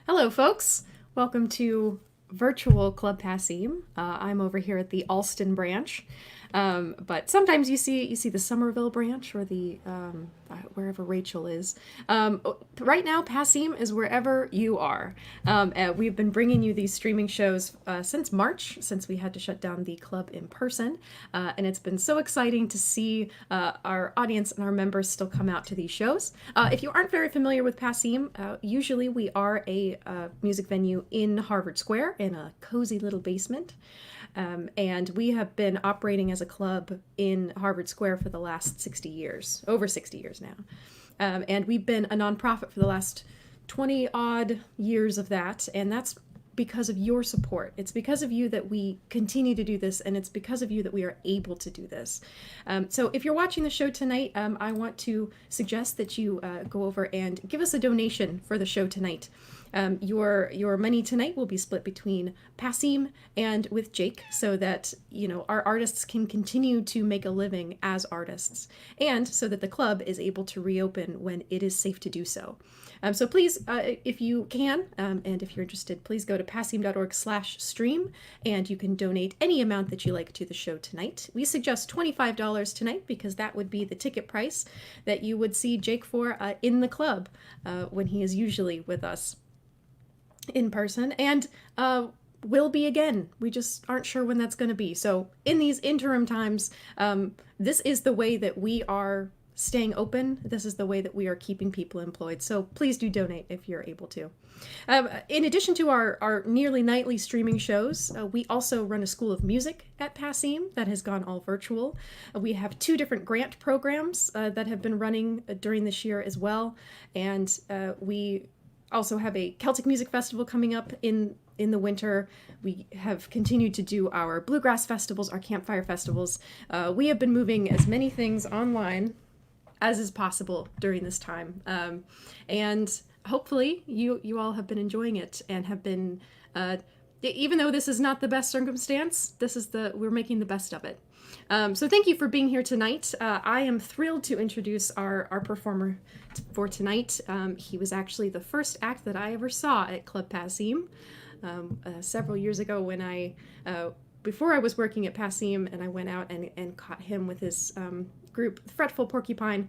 Hello, folks. Welcome to virtual Club Passim. I'm over here at the Alston branch, but sometimes you see the Somerville branch or the wherever Rachel is. Right now, Passim is wherever you are. We've been bringing you these streaming shows since March, since we had to shut down the club in person, and it's been so exciting to see our audience and our members still come out to these shows. If you aren't very familiar with Passim, usually we are a music venue in Harvard Square in a cozy little basement. And we have been operating as a club in Harvard Square for the last 60 years, over 60 years now. And we've been a nonprofit for the last 20 odd years of that. And that's because of your support. It's because of you that we continue to do this, and it's because of you that we are able to do this. So if you're watching the show tonight, I want to suggest that you go over and give us a donation for the show tonight. Your money tonight will be split between Passim and with Jake, so that our artists can continue to make a living as artists, and so that the club is able to reopen when it is safe to do so. So please, if you can, and if you're interested, please go to passim.org/stream, and you can donate any amount that you like to the show tonight. We suggest $25 tonight because that would be the ticket price that you would see Jake for in the club when he is usually with us in person, and will be again. We just aren't sure when that's going to be. So in these interim times, this is the way that we are staying open. This is the way that we are keeping people employed. So please do donate if you're able to. In addition to our nearly nightly streaming shows, we also run a school of music at Passim that has gone all virtual. We have 2 different grant programs that have been running during this year as well. And we also have a Celtic Music Festival coming up in the winter. We have continued to do our bluegrass festivals, our campfire festivals. We have been moving as many things online as is possible during this time. And hopefully you all have been enjoying it and have been, even though this is not the best circumstance, we're making the best of it. So thank you for being here tonight. I am thrilled to introduce our performer for tonight. He was actually the first act that I ever saw at Club Passim several years ago when before I was working at Passim, and I went out and caught him with his group, Fretful Porcupine.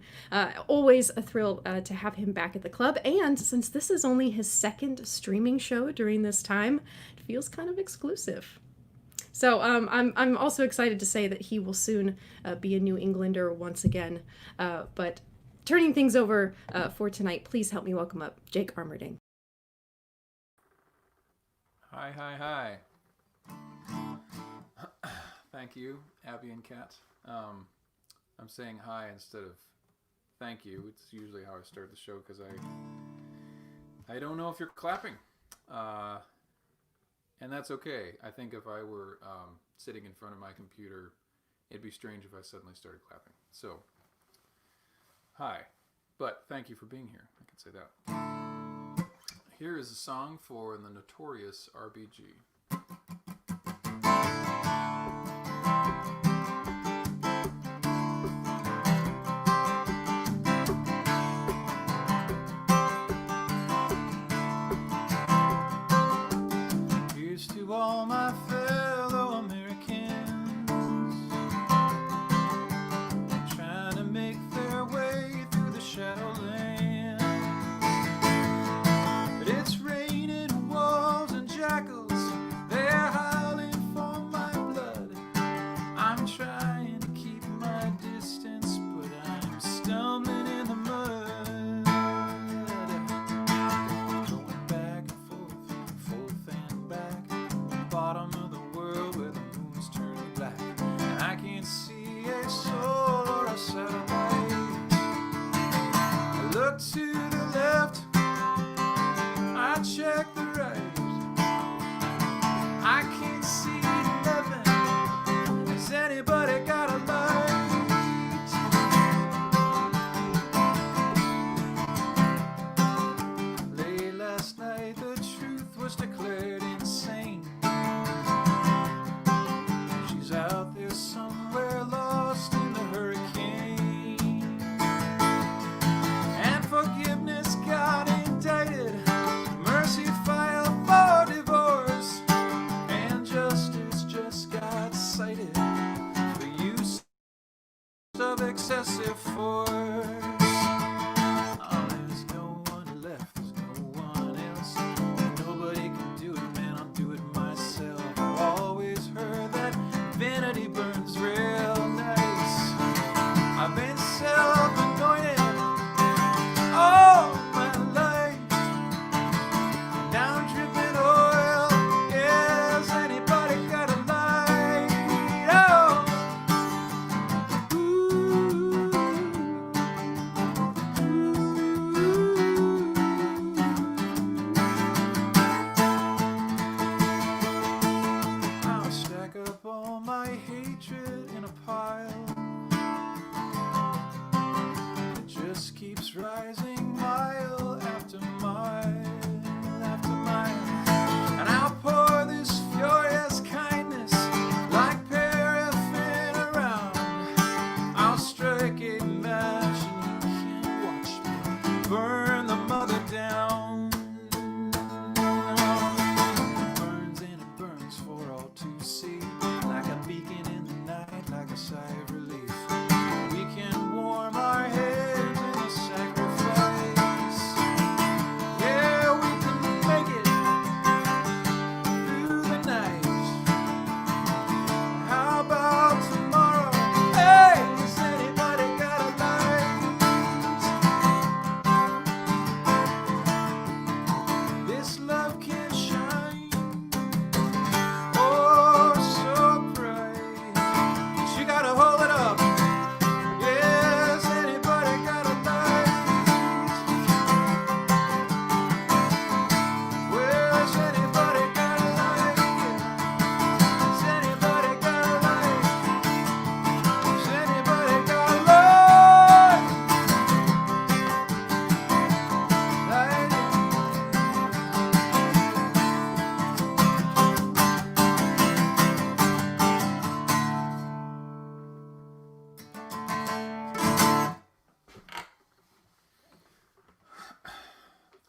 Always a thrill to have him back at the club. And since this is only his second streaming show during this time, it feels kind of exclusive. So I'm also excited to say that he will soon be a New Englander once again. But turning things over for tonight, please help me welcome up Jake Armerding. Hi. Thank you, Abby and Kat. I'm saying hi instead of thank you. It's usually how I start the show because I don't know if you're clapping. And that's okay. I think if I were sitting in front of my computer, it'd be strange if I suddenly started clapping. So, hi. But thank you for being here. I can say that. Here is a song for the notorious RBG. Here's to all my fellow Americans trying to make their way through the Shadowlands. But it's raining wolves and jackals, they're howling for my blood. I'm trying to keep my distance, but I'm stumbling in the mud. Going back and forth and back, on the bottom of the world where the moon's turning black, and I can't see a soul or a satellite. I look to the left, I check the right, I can't see nothing. Has anybody got a light? Late last night the truth was declared insane. She's out there somewhere lost in the hurricane, and forgiveness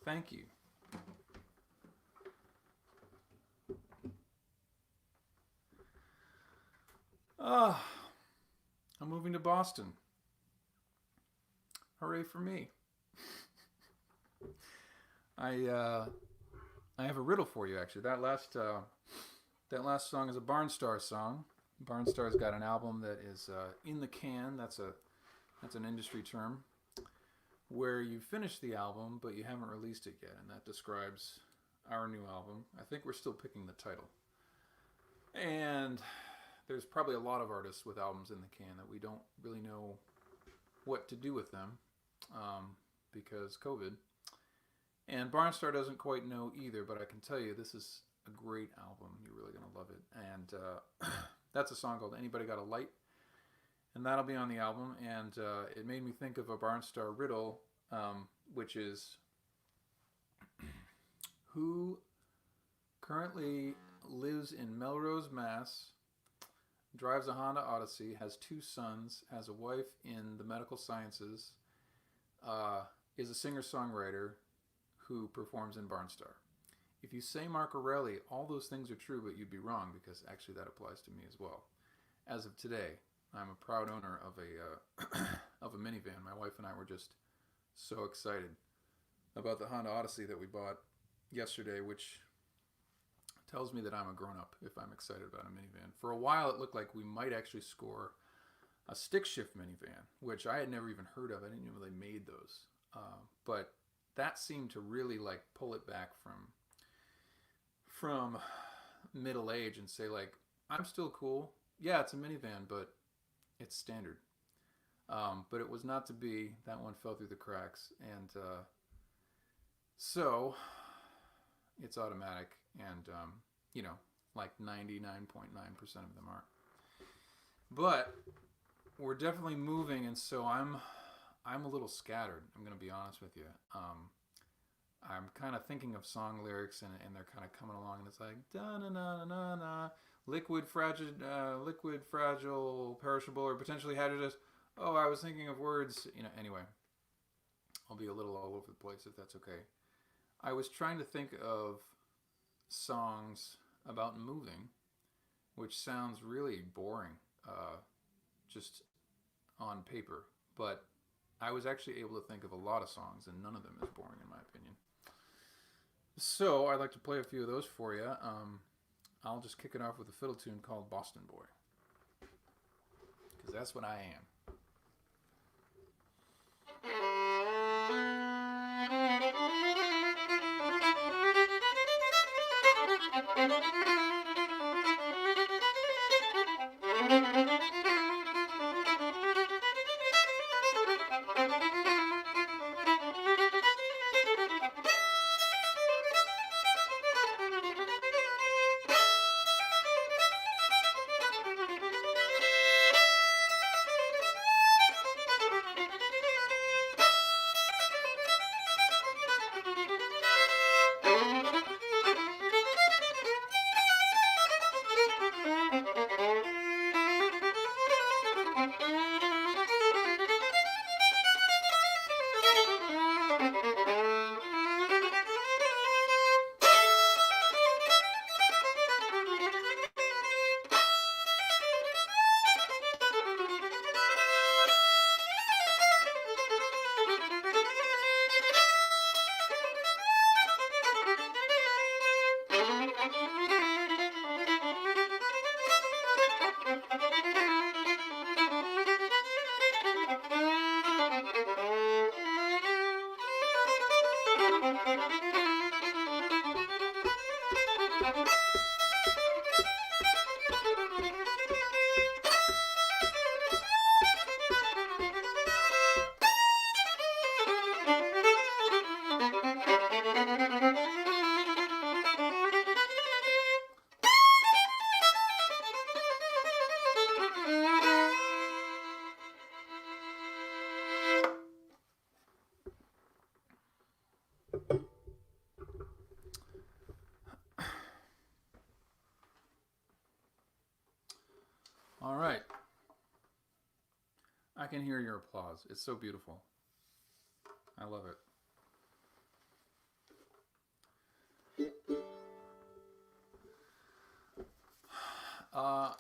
Thank you. I'm moving to Boston. Hooray for me. I have a riddle for you actually. That last song is a Barnstar song. Barnstar's got an album that is in the can. That's an industry term where you finished the album but you haven't released it yet, and that describes our new album. I think we're still picking the title. And there's probably a lot of artists with albums in the can that we don't really know what to do with them because COVID. And Barnstar doesn't quite know either, but I can tell you this is a great album. You're really going to love it. And that's a song called Anybody Got a Light? And that'll be on the album. And it made me think of a Barnstar riddle, which is who currently lives in Melrose, Mass., drives a Honda Odyssey, has 2 sons, has a wife in the medical sciences, is a singer-songwriter who performs in Barnstar. If you say Mark Aureli, all those things are true, but you'd be wrong because actually that applies to me as well. As of today, I'm a proud owner of a minivan. My wife and I were just so excited about the Honda Odyssey that we bought yesterday, which tells me that I'm a grown-up if I'm excited about a minivan. For a while, it looked like we might actually score a stick shift minivan, which I had never even heard of. I didn't know they made those. But that seemed to really like pull it back from middle age and say like, I'm still cool. Yeah, it's a minivan, but it's standard. But it was not to be. That one fell through the cracks. And so it's automatic, and like 99.9% of them are. But we're definitely moving, and so I'm a little scattered. I'm going to be honest with you. I'm kind of thinking of song lyrics, and they're kind of coming along, and it's like da na na na na, liquid, fragile, perishable, or potentially hazardous. Oh, I was thinking of words. Anyway, I'll be a little all over the place if that's okay. I was trying to think of songs about moving, which sounds really boring, just on paper. But I was actually able to think of a lot of songs, and none of them is boring in my opinion. So I'd like to play a few of those for you. I'll just kick it off with a fiddle tune called Boston Boy, because that's what I am. All right. I can hear your applause. It's so beautiful. I love it. Uh,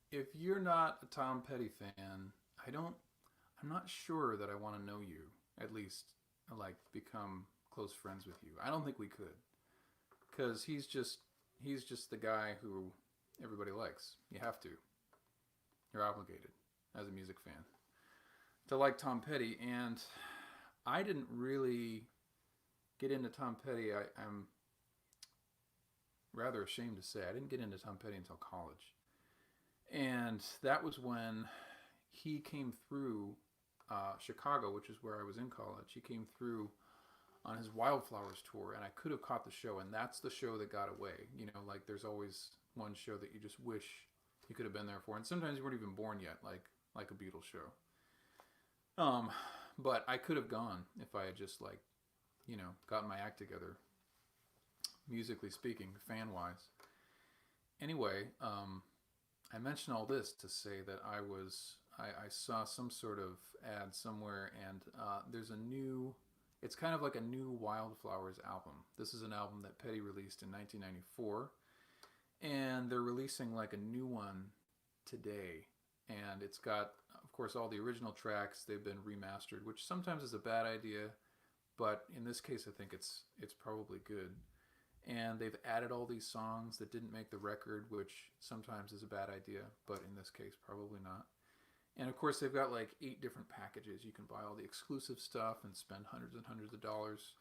if you're not a Tom Petty fan, I don't. I'm not sure that I want to know you. At least, like, become close friends with you. I don't think we could, because he's just the guy who everybody likes. You have to. You're obligated as a music fan to like Tom Petty, and I didn't really get into Tom Petty. I'm rather ashamed to say I didn't get into Tom Petty until college, and that was when he came through Chicago, which is where I was in college. He came through on his Wildflowers tour, and I could have caught the show, and that's the show that got away. You know, like there's always one show that you just wish you could have been there for, and sometimes you weren't even born yet, like a Beatles show. But I could have gone if I had just gotten my act together, musically speaking, fan wise. Anyway, I mention all this to say that I saw some sort of ad somewhere, and there's a new. It's kind of like a new Wildflowers album. This is an album that Petty released in 1994, and they're releasing like a new one today. And it's got, of course, all the original tracks. They've been remastered, which sometimes is a bad idea, but in this case, I think it's probably good. And they've added all these songs that didn't make the record, which sometimes is a bad idea, but in this case, probably not. And of course, they've got like 8 different packages. You can buy all the exclusive stuff and spend hundreds and hundreds of dollars,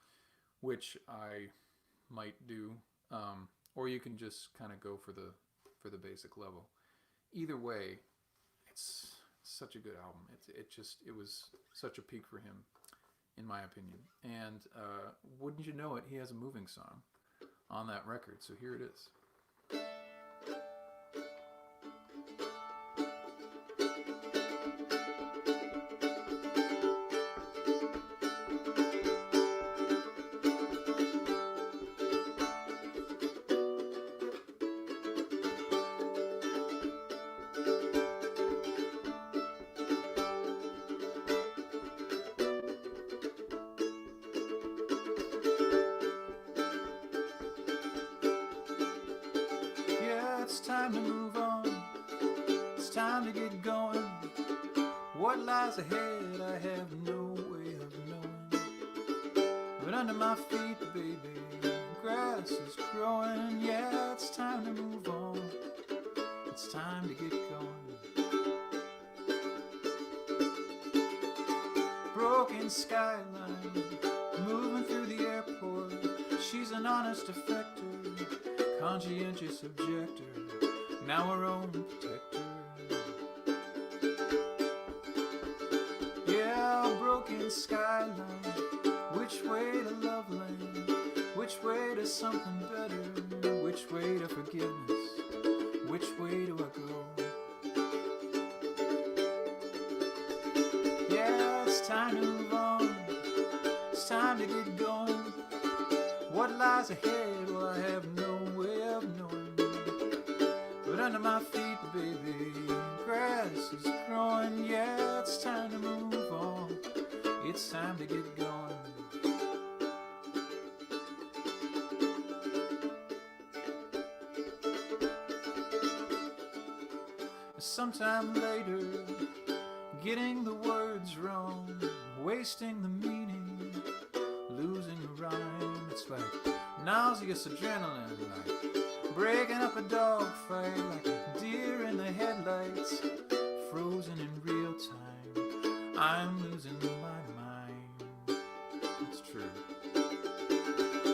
which I might do, or you can just kind of go for the basic level. Either way, it's such a good album. It was such a peak for him, in my opinion. And wouldn't you know it, he has a moving song on that record. So here it is. It's time to move on. It's time to get going. What lies ahead, I have no way of knowing. But under my feet, baby, grass is growing. Yeah, it's time to move on. It's time to get going. Broken skyline, moving through the airport. She's an honest defector, conscientious objector, now her own protector. Yeah, broken skyline, which way to Loveland, which way to something better, which way to forgiveness, which way do I go? Yeah, it's time to move on, it's time to get going. What lies ahead, well, I have no way of knowing. But under my feet, baby, grass is growing. Yeah, it's time to move on. It's time to get going. Sometime later, getting the words wrong, wasting the meaning, losing the rhyme. It's like nauseous adrenaline, like breaking up a dog fight, like a deer in the headlights, frozen in real time. I'm losing my mind. It's true.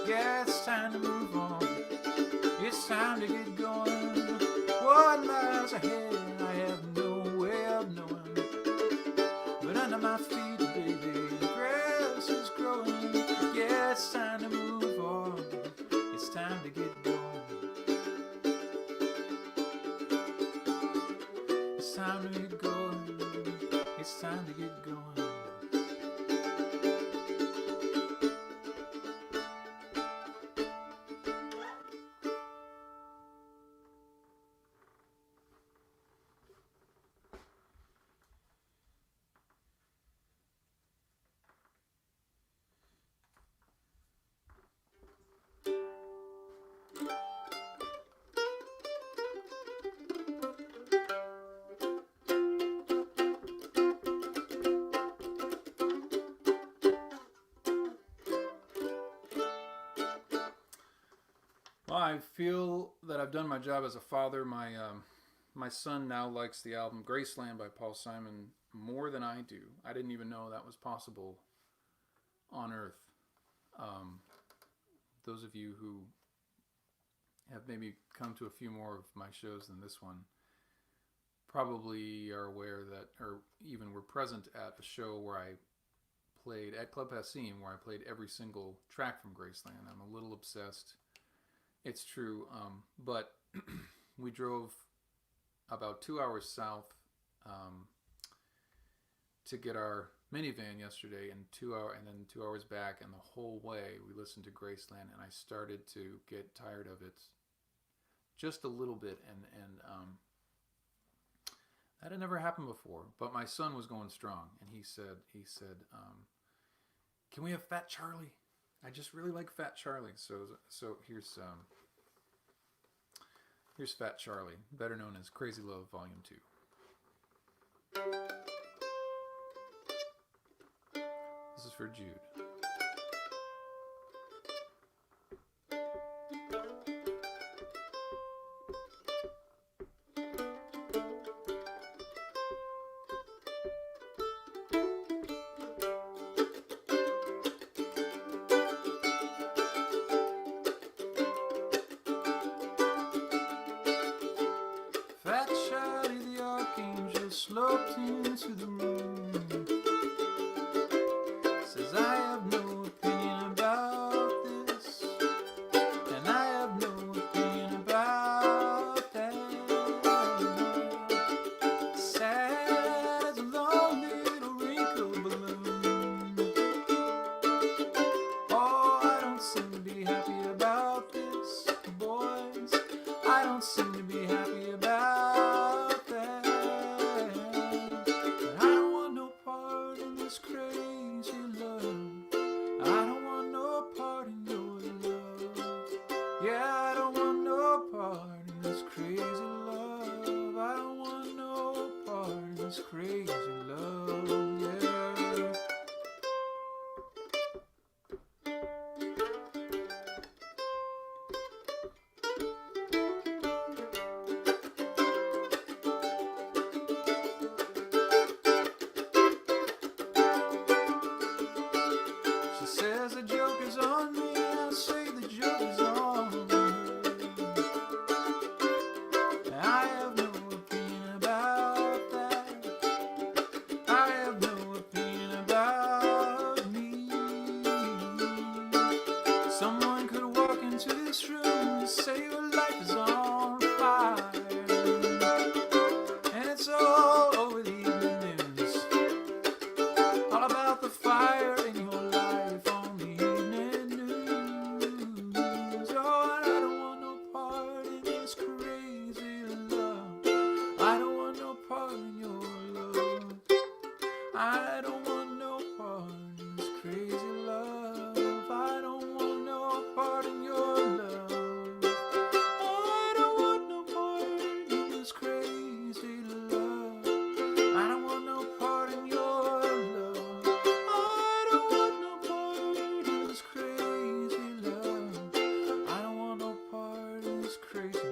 Yeah, it's time to move on. It's time to get going. What lies ahead, I have no way of knowing. But under my feet, baby, grass is growing. Yeah, it's time to move on. It's time to get going. It's time to get going. It's time to get going. I feel that I've done my job as a father. My son now likes the album Graceland by Paul Simon more than I do. I didn't even know that was possible on Earth. Those of you who have maybe come to a few more of my shows than this one probably are aware that, or even were present at a show where I played at Club Passim, where I played every single track from Graceland. I'm a little obsessed. It's true, but we drove about 2 hours south to get our minivan yesterday, and then 2 hours back, and the whole way we listened to Graceland, and I started to get tired of it just a little bit, and that had never happened before. But my son was going strong, and he said, "Can we have Fat Charlie? I just really like Fat Charlie." So here's Fat Charlie, better known as Crazy Love Volume 2. This is for Jude. Fat Charlie the Archangel sloped into the room. Says, I have no opinion about this, and I have no opinion about that. Sad as a long little wrinkled balloon. Oh, I don't seem to be happy about this, boys. I don't seem to be happy about that. But I don't want no part in this crazy love. I don't want no part in your love. Yeah, I don't want no part in this crazy love. I don't want no part in this crazy love. Yeah. She says the joke is on me, I say the joke is on her. I have no opinion about that. I have no opinion about me. Someone could walk into this room and say your life is on fire, and it's all over the evening news. All about the fire in your life on the evening news. Oh, and I don't want no part in this crazy love. I don't want no part in your love. I don't want no part in this crazy love. I don't want no part in your love. I don't want no part in this crazy love. I don't want no part in your love. I don't want no part in this crazy love. I don't want no part in this crazy love.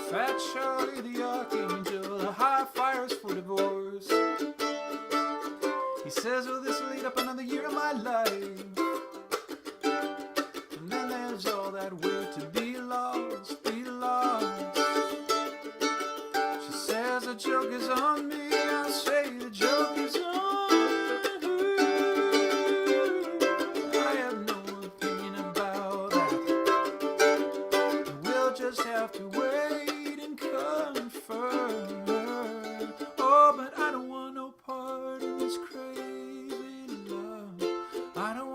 Fat Charlie the Archangel, the high fires for divorce. He says, well, this will eat up another year of my life. And then there's all that will to be lost, be lost. She says the joke is on me, I say the joke is on her. I have no opinion about that. We'll just have to wait and confirm. Oh, but I don't want no part in this crazy love. I don't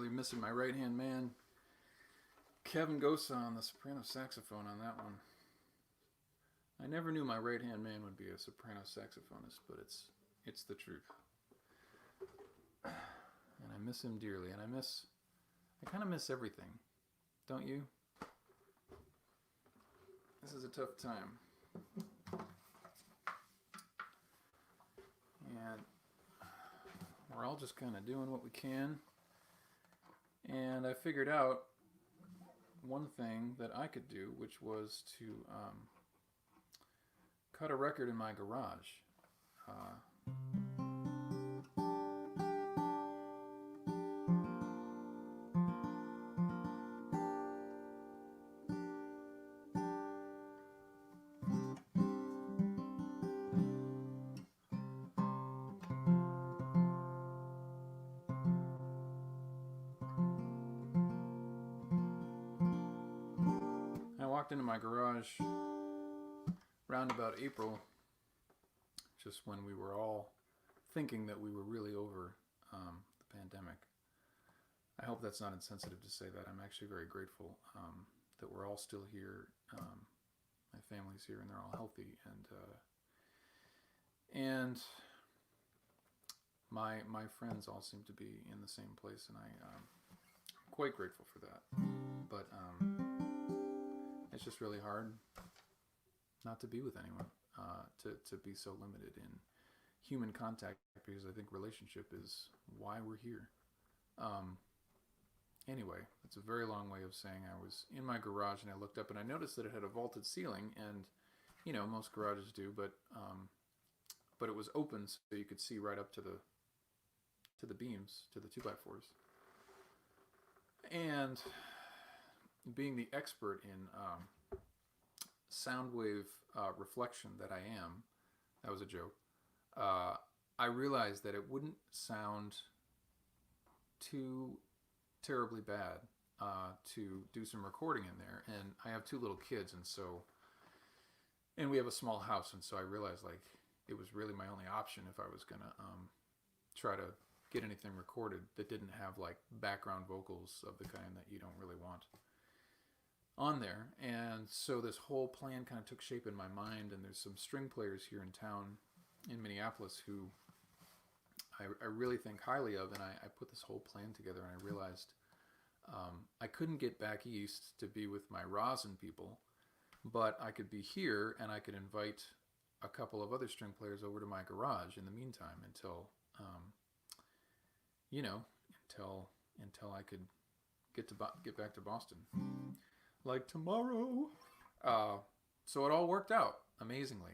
really missing my right-hand man, Kevin Gosa, on the soprano saxophone on that one. I never knew my right-hand man would be a soprano saxophonist, but it's the truth. And I miss him dearly, and I kind of miss everything. Don't you? This is a tough time. And we're all just kind of doing what we can. And I figured out one thing that I could do, which was to cut a record in my garage. I walked into my garage round about April, just when we were all thinking that we were really over the pandemic. I hope that's not insensitive to say that. I'm actually very grateful that we're all still here. My family's here and they're all healthy, and my friends all seem to be in the same place, and I'm quite grateful for that. But it's just really hard not to be with anyone, to be so limited in human contact, because I think relationship is why we're here. Anyway, it's a very long way of saying I was in my garage and I looked up and I noticed that it had a vaulted ceiling, and you know, most garages do, but it was open so you could see right up to the beams, to the 2x4s. And being the expert in sound wave reflection that I am, that was a joke, I realized that it wouldn't sound too terribly bad to do some recording in there. And I have 2 little kids, and we have a small house, and so I realized like it was really my only option if I was gonna try to get anything recorded that didn't have like background vocals of the kind that you don't really want on there. And so this whole plan kind of took shape in my mind, and there's some string players here in town in Minneapolis who I really think highly of, and I put this whole plan together, and I realized I couldn't get back east to be with my rosin people, but I could be here and I could invite a couple of other string players over to my garage in the meantime until until I could get back to Boston, like tomorrow. So it all worked out amazingly.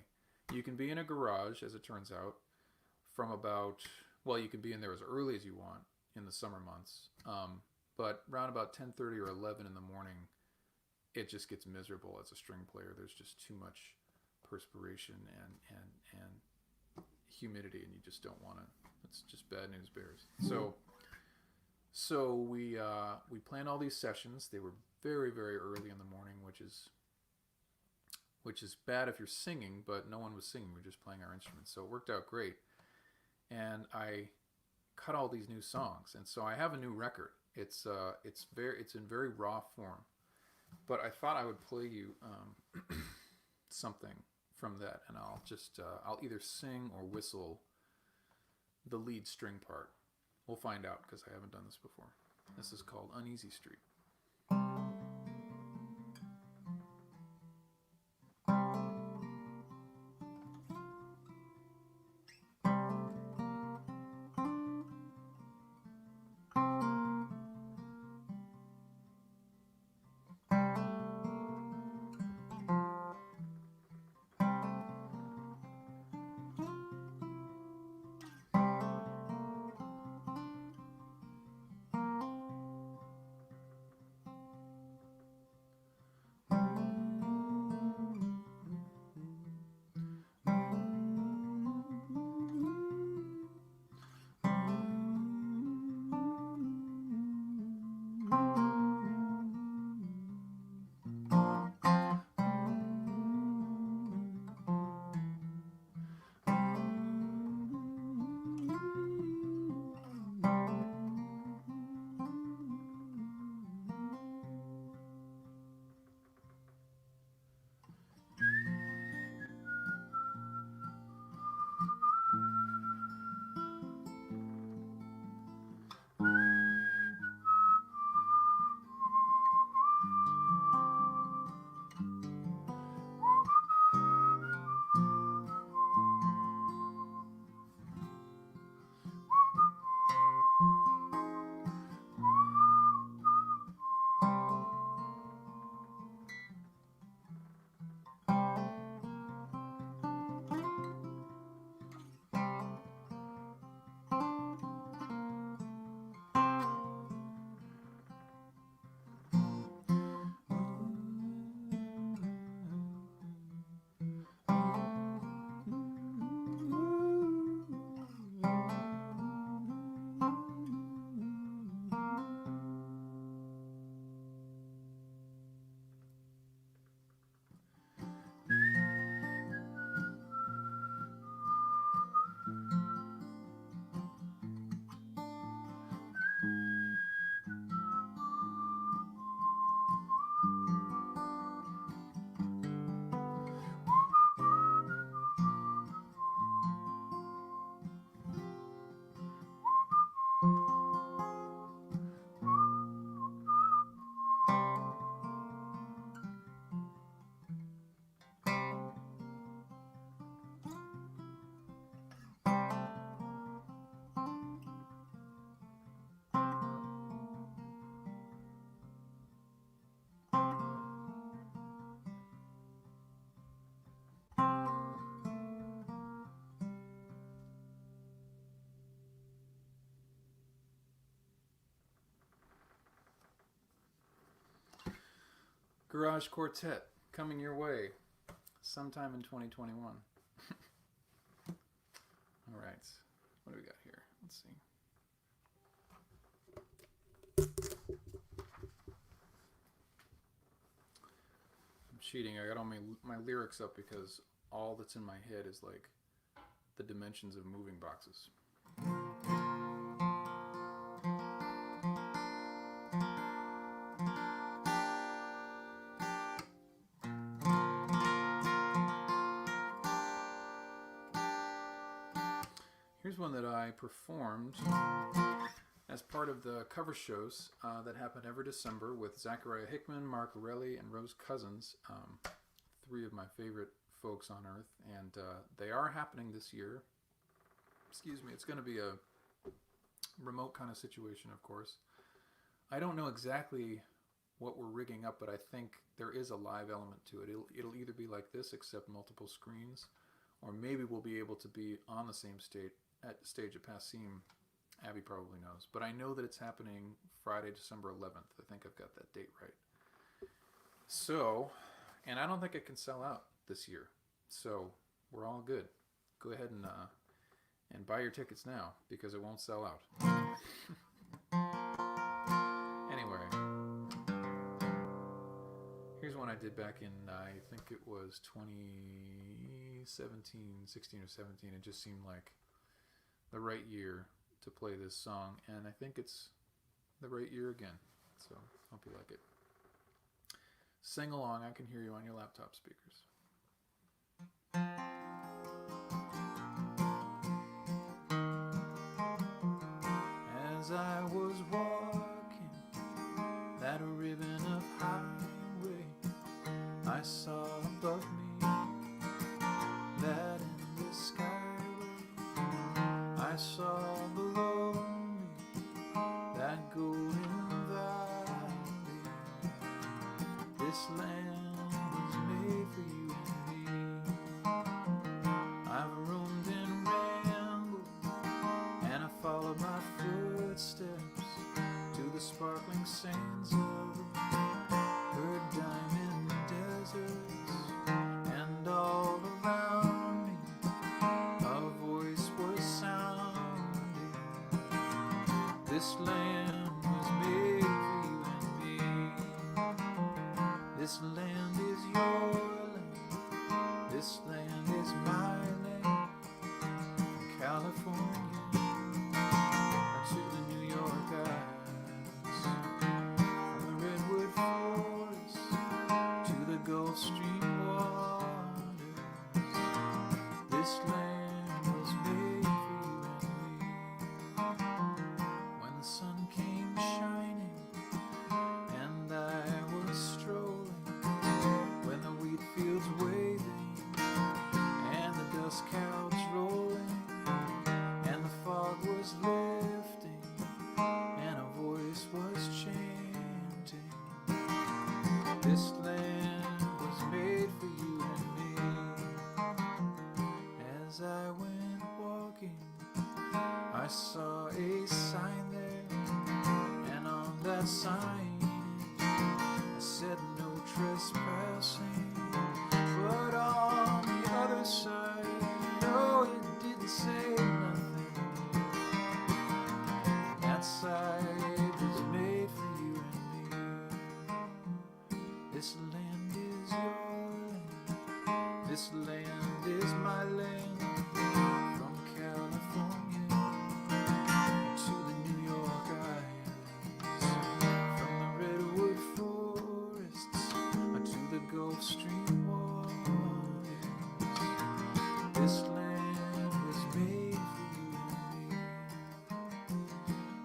You can be in a garage, as it turns out, from about, well, you can be in there as early as you want in the summer months, but around about 10:30 or 11 in the morning, it just gets miserable as a string player. There's just too much perspiration and humidity, and you just don't want to. It's just bad news bears. So we planned all these sessions. They were very, very early in the morning, which is bad if you're singing, but no one was singing. We were just playing our instruments, so it worked out great. And I cut all these new songs, and so I have a new record. It's in very raw form, but I thought I would play you something from that, and I'll either sing or whistle the lead string part. We'll find out, because I haven't done this before. This is called Uneasy Street. Garage Quartet coming your way sometime in 2021. All right. What do we got here? Let's see. I'm cheating. I got all my lyrics up because all that's in my head is like the dimensions of moving boxes. Here's one that I performed as part of the cover shows that happen every December with Zachariah Hickman, Mark Orelli, and Rose Cousins, three of my favorite folks on earth, and they are happening this year. Excuse me, it's going to be a remote kind of situation, of course. I don't know exactly what we're rigging up, but I think there is a live element to it. It'll either be like this, except multiple screens, or maybe we'll be able to be on the same stage at Passim. Abby probably knows, but I know that it's happening Friday, December 11th. I think I've got that date right. So, and I don't think it can sell out this year, so we're all good. Go ahead and buy your tickets now because it won't sell out. Anyway, here's one I did back in, I think it was 2017, 16 or 17. It just seemed like the right year to play this song, and I think it's the right year again, so hope you like it. Sing along. I can hear you on your laptop speakers. As I was walking that ribbon of highway, I saw above me that endless skyway. I saw below me that golden valley. This land was made for you and me. I've roamed and rambled, and I followed my footsteps to the sparkling sands of her diamond deserts, and all around me a voice was sounding. This land was made for you and me. This land is your land. This land is my land. From California to the New York Isles, from the Redwood Forest to the Gulf Stream waters. This land was made for you and me. When the sun came shining and I was strolling, when the wheat fields waving and the dust clouds rolling, and the fog was lifting and a voice was chanting, this land was made for you and me. As I went walking, I saw a sign there, and on that sign it said no trespassing. But on the other side, no, it didn't say nothing. That side was made for you and me. This land is your land. This land is my land. From California to the New York Isles, from the Redwood Forests to the Gulf Stream waters. This land was made for you and me.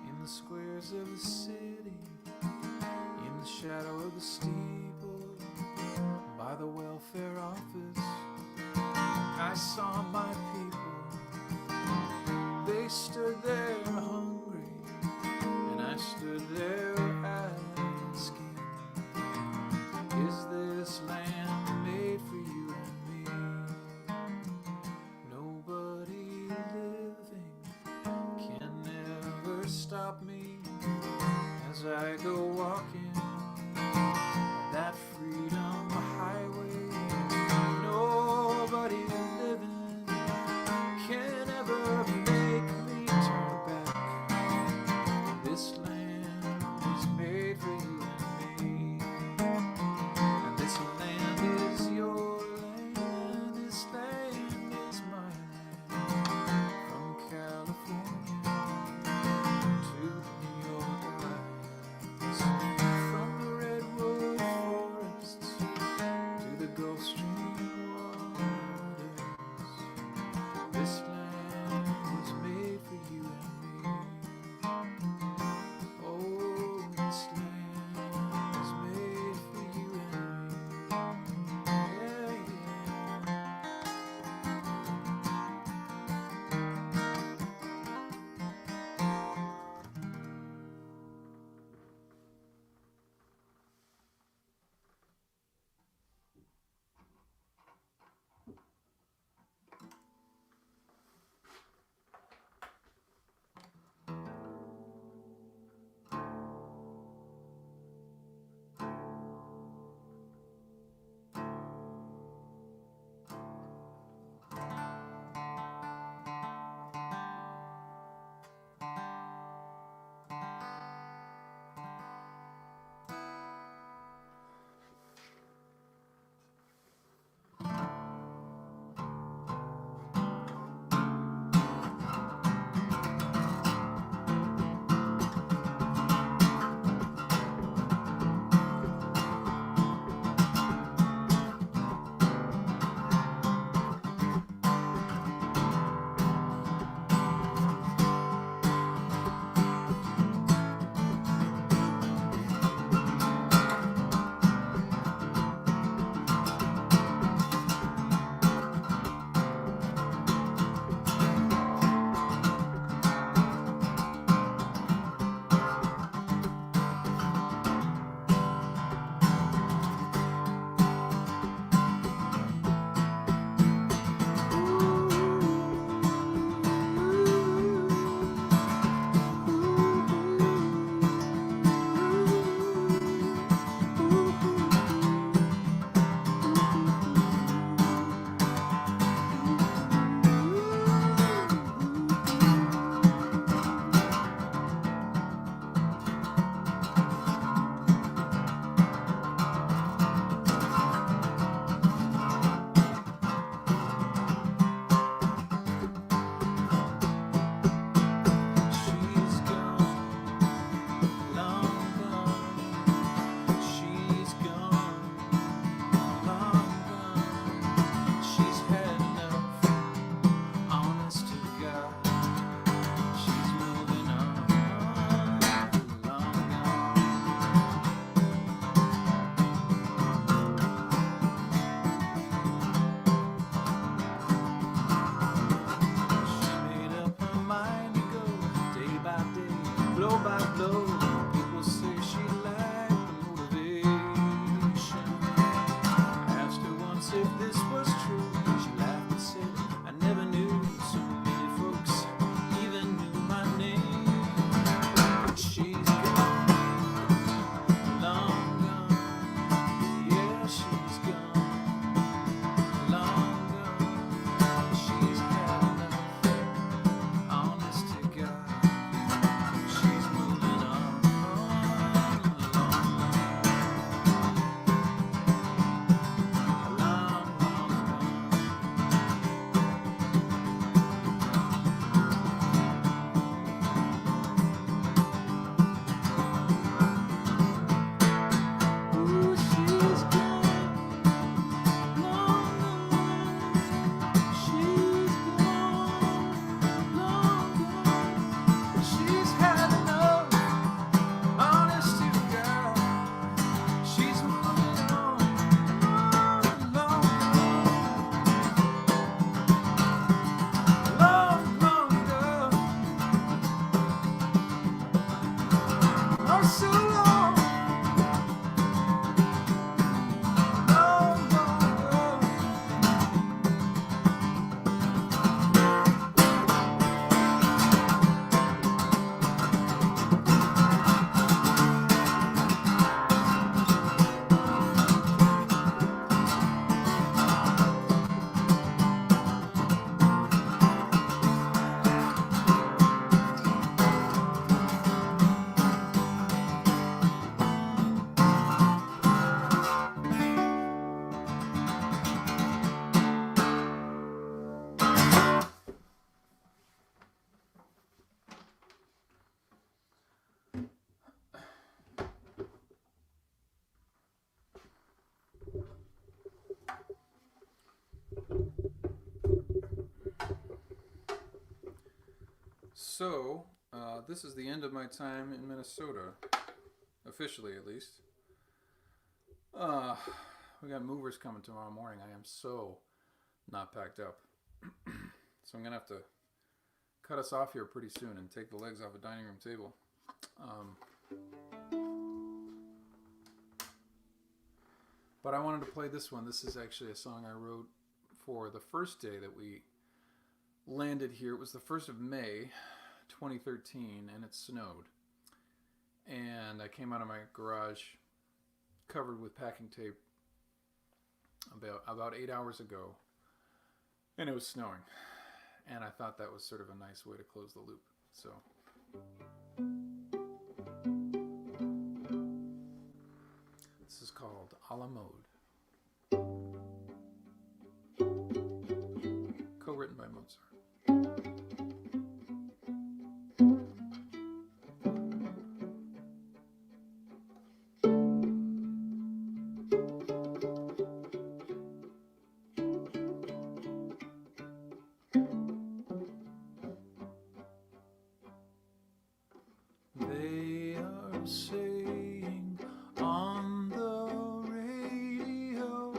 In the squares of the city, in the shadow of the steeple, by the welfare office, I saw my people. They stood there hungry, and I stood there asking, is this land made for you and me? Nobody living can ever stop me as I go walking that free though people say she lacked the motivation. I asked her once if this was true. She laughed and said, I never knew so many folks even knew my name. But she's gone, long gone. Yeah, she's gone, long gone. She's had enough, honest to God. She's moving on, long, long, long, long gone. Ooh, she's gone, long gone. She's gone, long gone. She's had enough, honest to God. She's moving on, long, long, long gone. Oh, so long, long, long gone. So, this is the end of my time in Minnesota, officially at least. We got movers coming tomorrow morning. I am so not packed up. So I'm going to have to cut us off here pretty soon and take the legs off a dining room table. But I wanted to play this one. This is actually a song I wrote for the first day that we landed here. It was the 1st of May, 2013, and it snowed. And I came out of my garage covered with packing tape about 8 hours ago, and it was snowing. And I thought that was sort of a nice way to close the loop. So this is called A la Mode, co-written by Mozart. They are saying on the radio,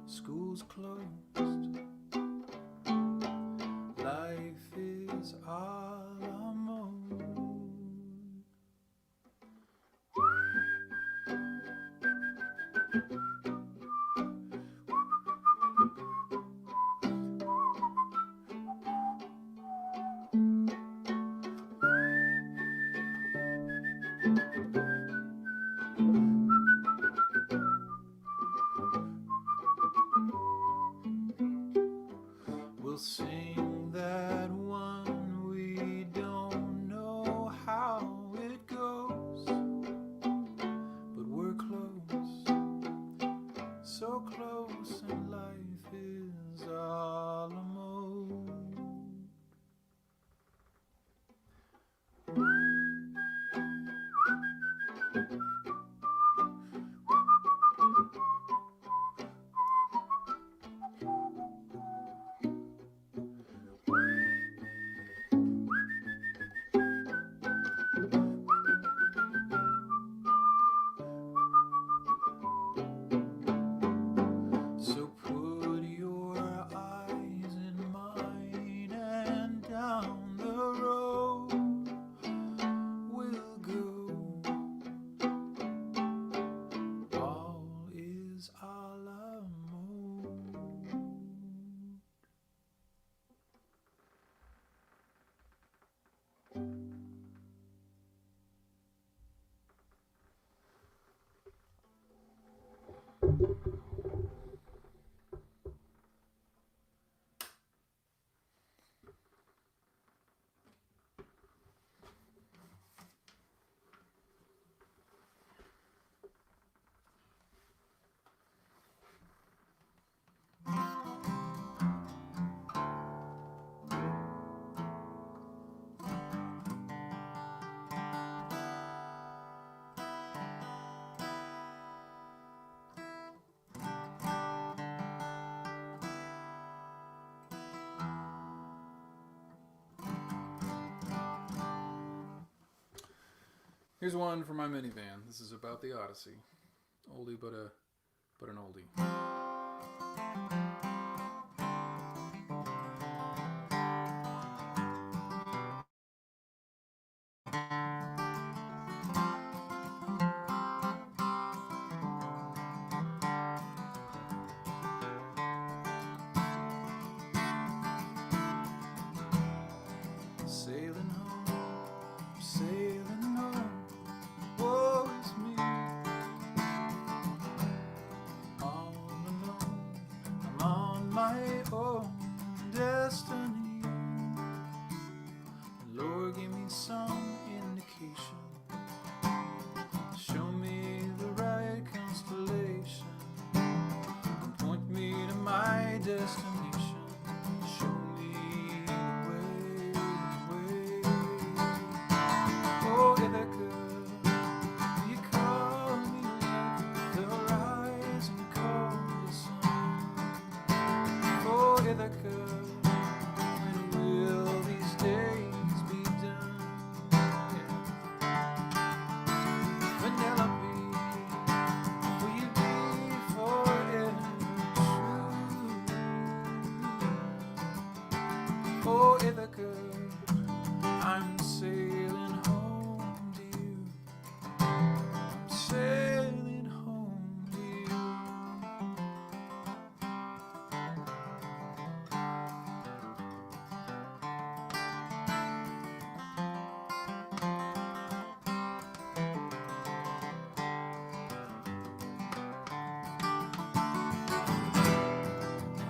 school's closed, life is a la mode. We'll sing that one we Here's one for my minivan. This is about the Odyssey. Oldie but an oldie. Sailing home, woe is me. All alone, I'm on my own destiny. Lord, give me some indication. Show me the right constellation. Point me to my destination. Show me the way. Oh, Ithaca, you call me like the horizon calls the sun. Oh, Ithaca, when will these days be done? Yeah. Penelope, will you be forever true? Oh, Ithaca, I'm sailing home to you. I'm sailing home to you.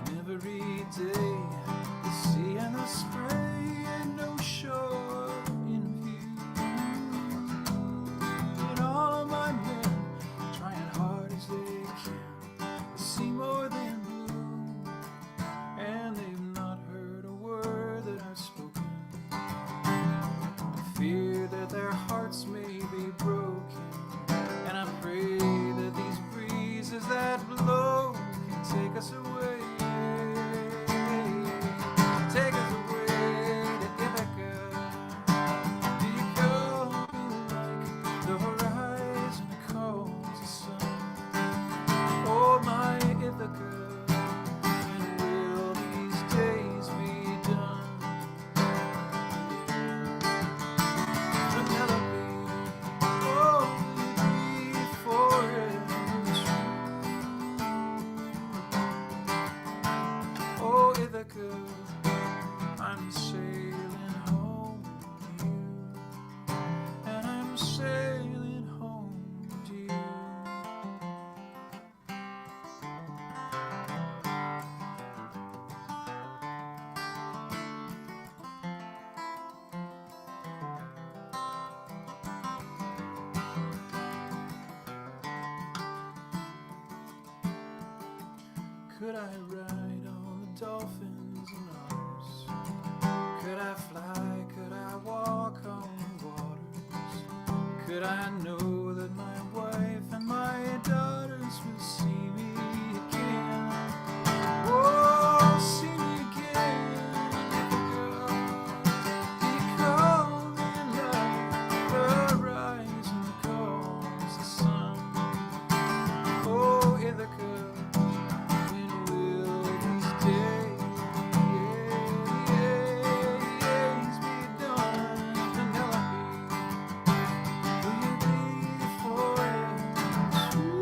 And every day, the sea and the spray and no shore in view. And all of my men trying hard as they can to see more than blue. And they've not heard a word that I've spoken. I fear that their hearts may be broken. And I pray that these breezes that blow can take us away. Take us away to Ithaca. Do you call me like the horizon calls the sun? Oh, my Ithaca, when will these days be done? Penelope, oh, will you be forever true? Oh, Ithaca, I'm sailing home to you, and I'm sailing home to you. Could I ride on the dolphins and otters? Could I fly? Could I walk on the waters? Could I know that my wife and my daughters will see me again? Oh, see me again. You call me like the horizon calls the sun. Oh, Ithaca, when will these days be done? Penelope, will you be forever true?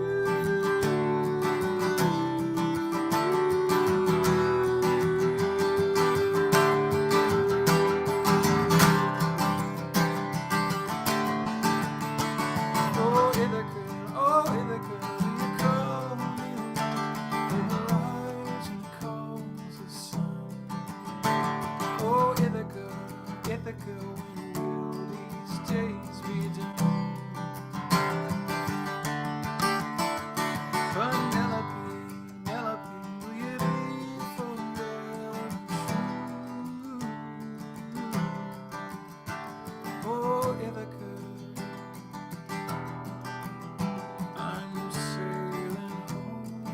Oh, Ithaca, will you call me like the horizon calls the sun? Oh, Ithaca, when will these days be done? Penelope, will you be forever true? Oh, Ithaca, I'm sailing home.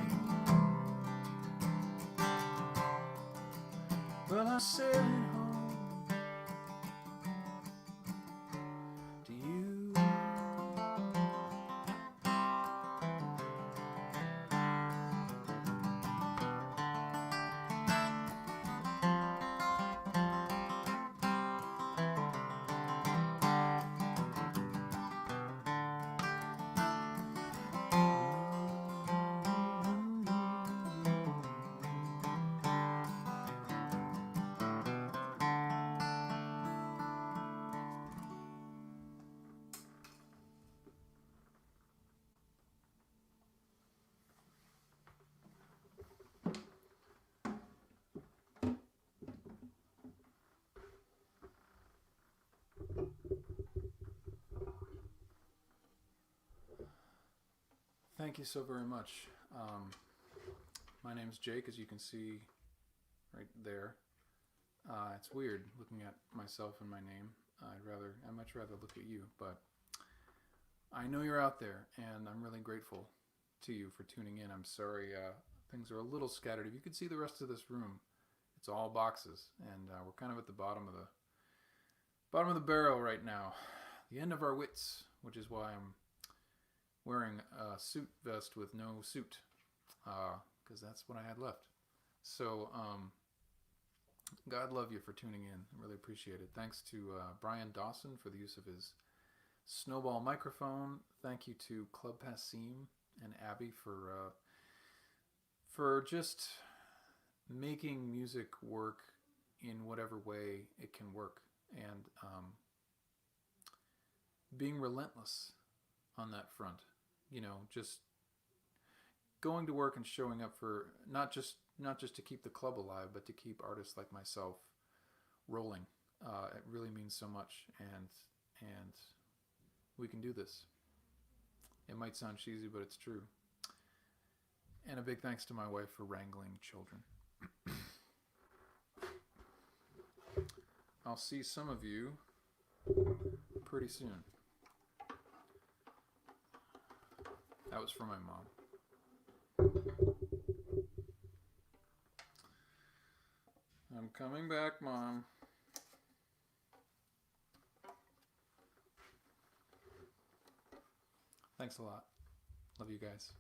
Well, I'm sailing home to you. Thank you so very much. My name's Jake, as you can see right there. It's weird looking at myself and my name. I'd much rather look at you, but I know you're out there, and I'm really grateful to you for tuning in. I'm sorry things are a little scattered. If you could see the rest of this room, it's all boxes, and we're kind of at the bottom of the barrel right now, the end of our wits, which is why I'm wearing a suit vest with no suit, because that's what I had left. So, God love you for tuning in. I really appreciate it. Thanks to Brian Dawson for the use of his snowball microphone. Thank you to Club Passim and Abby for just making music work in whatever way it can work, and being relentless on that front. You know, just going to work and showing up for not just to keep the club alive, but to keep artists like myself rolling. It really means so much, and we can do this. It might sound cheesy, but it's true. And a big thanks to my wife for wrangling children. I'll see some of you pretty soon. That was for my mom. I'm coming back, Mom. Thanks a lot. Love you guys.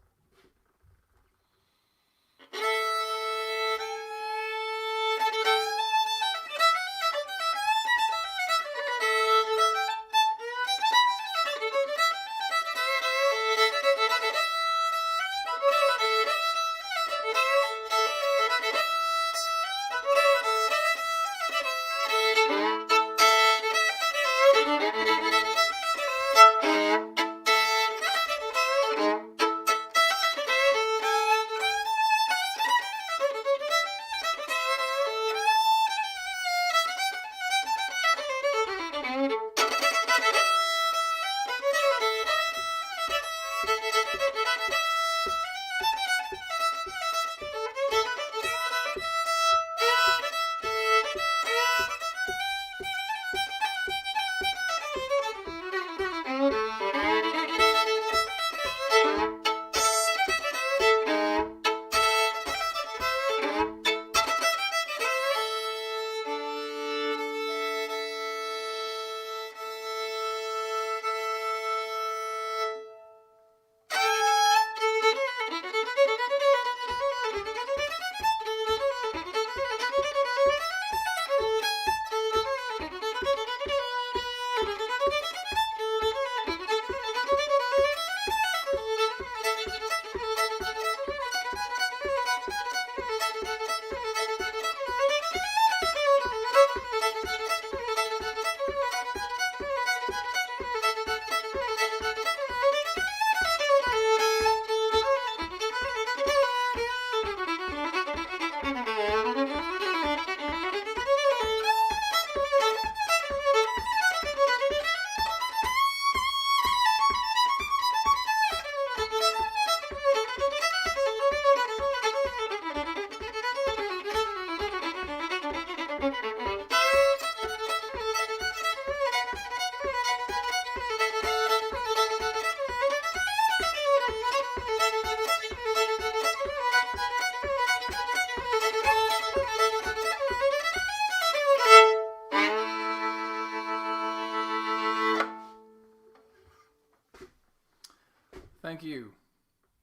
Thank you.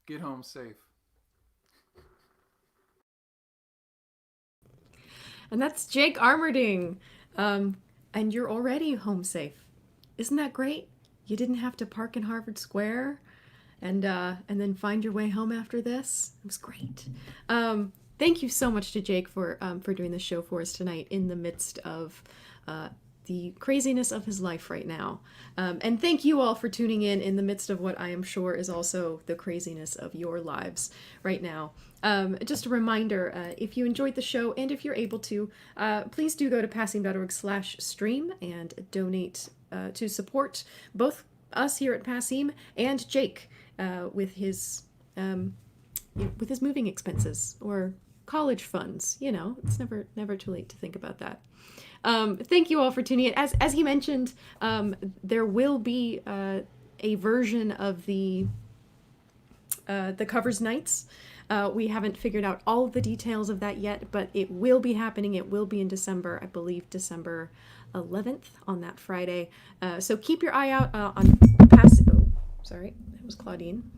Get home safe. And that's Jake Armerding. And you're already home safe. Isn't that great? You didn't have to park in Harvard Square and then find your way home after this. It was great. Thank you so much to Jake for doing this show for us tonight in the midst of the craziness of his life right now. And thank you all for tuning in the midst of what I am sure is also the craziness of your lives right now. Just a reminder, if you enjoyed the show and if you're able to, please do go to passim.org/stream and donate to support both us here at Passim and Jake with his with his moving expenses or college funds. It's never too late to think about that. Thank you all for tuning in. As he mentioned, there will be a version of the covers nights. We haven't figured out all of the details of that yet, but it will be happening. It will be in December, I believe December 11th on that Friday. So keep your eye out on Passim. Oh, sorry, that was Claudine.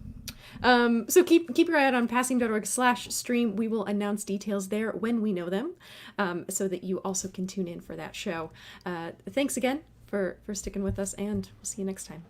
So keep your eye out on passim.org/stream. We will announce details there when we know them, so that you also can tune in for that show. Thanks again for sticking with us, and we'll see you next time.